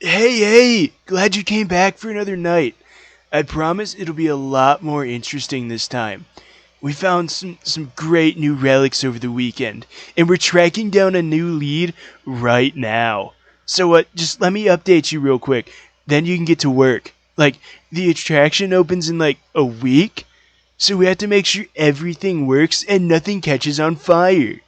Hey, glad you came back for another night. I promise it'll be a lot more interesting this time. We found some great new relics over the weekend, and we're tracking down a new lead right now. So just let me update you real quick, then you can get to work. The attraction opens in a week, so we have to make sure everything works and nothing catches on fire.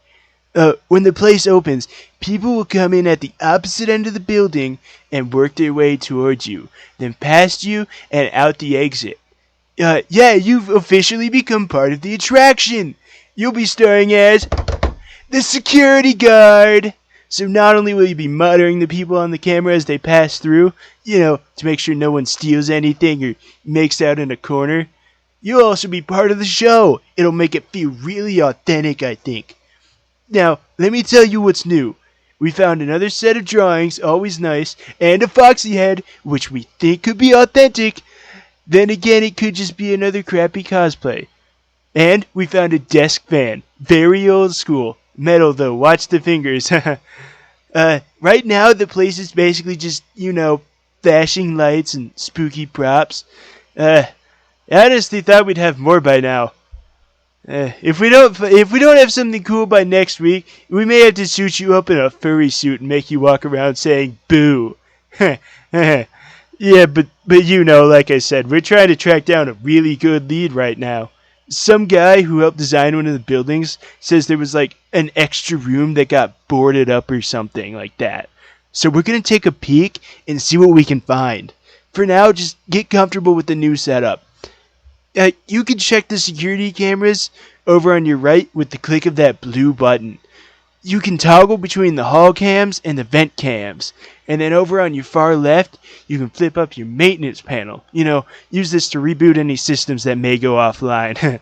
When the place opens, people will come in at the opposite end of the building and work their way towards you, then past you and out the exit. Yeah, you've officially become part of the attraction. You'll be starring as the security guard. So not only will you be monitoring the people on the camera as they pass through, to make sure no one steals anything or makes out in a corner, you'll also be part of the show. It'll make it feel really authentic, I think. Now, let me tell you what's new. We found another set of drawings, always nice, and a foxy head, which we think could be authentic. Then again, it could just be another crappy cosplay. And we found a desk fan, very old school. Metal though, watch the fingers. Right now the place is basically just, flashing lights and spooky props. I honestly thought we'd have more by now. If we don't have something cool by next week, we may have to suit you up in a furry suit and make you walk around saying boo. Yeah, but like I said, we're trying to track down a really good lead right now. Some guy who helped design one of the buildings says there was an extra room that got boarded up or something like that. So we're going to take a peek and see what we can find. For now, just get comfortable with the new setup. You can check the security cameras over on your right with the click of that blue button. You can toggle between the hall cams and the vent cams. And then over on your far left, you can flip up your maintenance panel. Use this to reboot any systems that may go offline.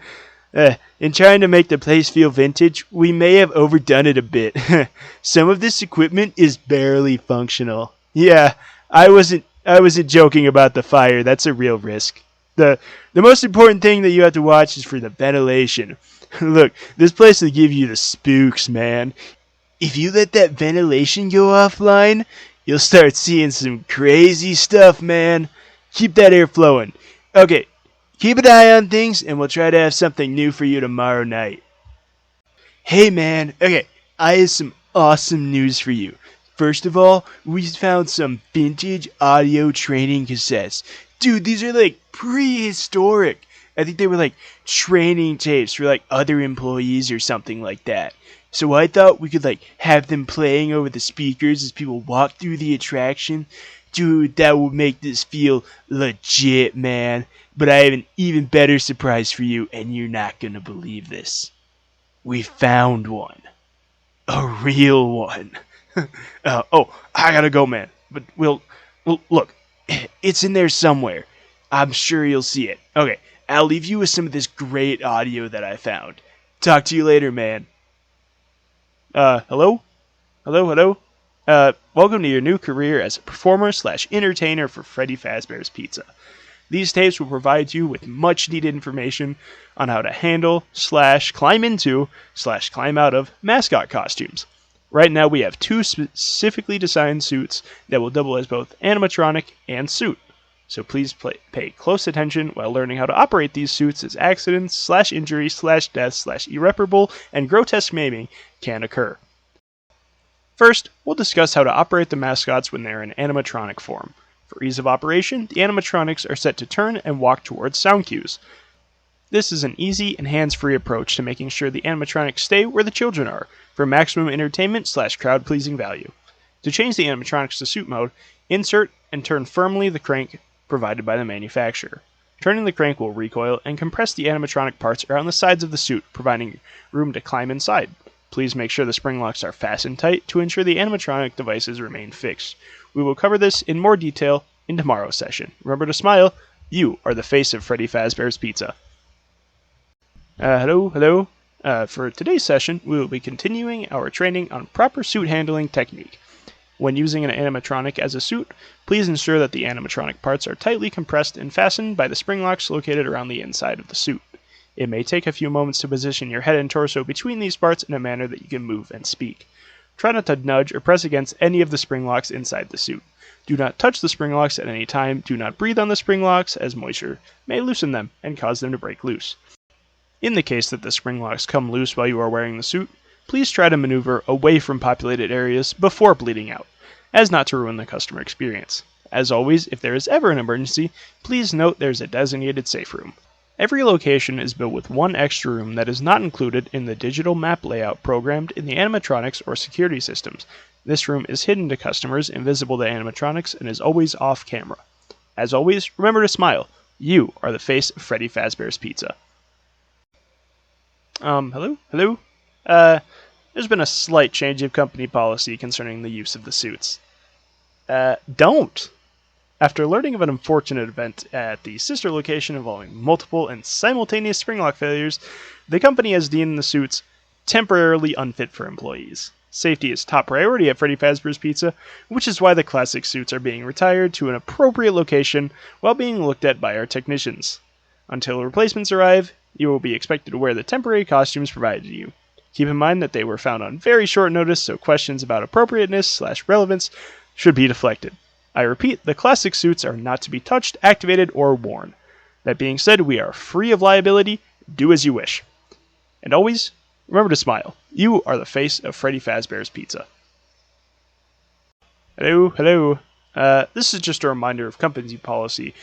In trying to make the place feel vintage, we may have overdone it a bit. Some of this equipment is barely functional. Yeah, I wasn't joking about the fire. That's a real risk. The most important thing that you have to watch is for the ventilation. Look, this place will give you the spooks, man. If you let that ventilation go offline, you'll start seeing some crazy stuff, man. Keep that air flowing. Okay, keep an eye on things, and we'll try to have something new for you tomorrow night. Hey, man. Okay, I have some awesome news for you. First of all, we found some vintage audio training cassettes. Dude, these are prehistoric. I think they were training tapes for other employees or something like that. So I thought we could have them playing over the speakers as people walk through the attraction. Dude, that would make this feel legit, man. But I have an even better surprise for you, and you're not gonna believe this. We found one. A real one. I gotta go, man. But we'll look. It's in there somewhere. I'm sure you'll see it. Okay, I'll leave you with some of this great audio that I found. Talk to you later, man. Hello? Hello? Welcome to your new career as a performer/entertainer for Freddy Fazbear's Pizza. These tapes will provide you with much needed information on how to handle /climb into /climb out of mascot costumes. Right now we have 2 specifically designed suits that will double as both animatronic and suit. So please pay close attention while learning how to operate these suits, as accidents /injury /death /irreparable and grotesque maiming can occur. First, we'll discuss how to operate the mascots when they're in animatronic form. For ease of operation, the animatronics are set to turn and walk towards sound cues. This is an easy and hands-free approach to making sure the animatronics stay where the children are, for maximum entertainment /crowd-pleasing value. To change the animatronics to suit mode, insert and turn firmly the crank provided by the manufacturer. Turning the crank will recoil and compress the animatronic parts around the sides of the suit, providing room to climb inside. Please make sure the spring locks are fastened tight to ensure the animatronic devices remain fixed. We will cover this in more detail in tomorrow's session. Remember to smile. You are the face of Freddy Fazbear's Pizza. Hello. For today's session, we will be continuing our training on proper suit handling technique. When using an animatronic as a suit, please ensure that the animatronic parts are tightly compressed and fastened by the spring locks located around the inside of the suit. It may take a few moments to position your head and torso between these parts in a manner that you can move and speak. Try not to nudge or press against any of the spring locks inside the suit. Do not touch the spring locks at any time. Do not breathe on the spring locks, as moisture may loosen them and cause them to break loose. In the case that the spring locks come loose while you are wearing the suit, please try to maneuver away from populated areas before bleeding out, as not to ruin the customer experience. As always, if there is ever an emergency, please note there is a designated safe room. Every location is built with one extra room that is not included in the digital map layout programmed in the animatronics or security systems. This room is hidden to customers, invisible to animatronics, and is always off camera. As always, remember to smile. You are the face of Freddy Fazbear's Pizza. Hello? There's been a slight change of company policy concerning the use of the suits. Don't! After learning of an unfortunate event at the sister location involving multiple and simultaneous spring lock failures, the company has deemed the suits temporarily unfit for employees. Safety is top priority at Freddy Fazbear's Pizza, which is why the classic suits are being retired to an appropriate location while being looked at by our technicians. Until replacements arrive, you will be expected to wear the temporary costumes provided to you. Keep in mind that they were found on very short notice, so questions about appropriateness/relevance should be deflected. I repeat, the classic suits are not to be touched, activated, or worn. That being said, we are free of liability. Do as you wish. And always, remember to smile. You are the face of Freddy Fazbear's Pizza. Hello. This is just a reminder of company policy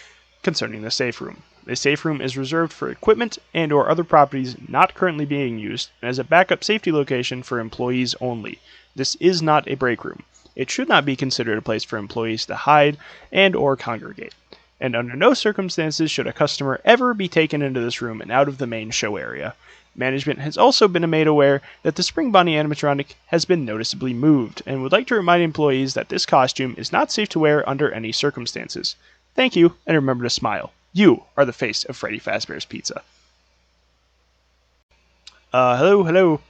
concerning the safe room. The safe room is reserved for equipment and or other properties not currently being used and as a backup safety location for employees only. This is not a break room. It should not be considered a place for employees to hide and or congregate. And under no circumstances should a customer ever be taken into this room and out of the main show area. Management has also been made aware that the Spring Bunny animatronic has been noticeably moved and would like to remind employees that this costume is not safe to wear under any circumstances. Thank you, and remember to smile. You are the face of Freddy Fazbear's Pizza. Hello.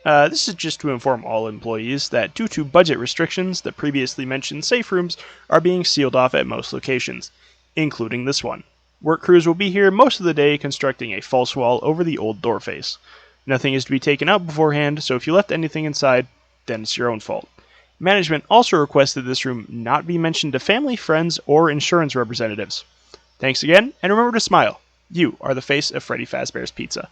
This is just to inform all employees that due to budget restrictions, the previously mentioned safe rooms are being sealed off at most locations, including this one. Work crews will be here most of the day constructing a false wall over the old door face. Nothing is to be taken out beforehand, so if you left anything inside, then it's your own fault. Management also requested this room not be mentioned to family, friends, or insurance representatives. Thanks again, and remember to smile. You are the face of Freddy Fazbear's Pizza.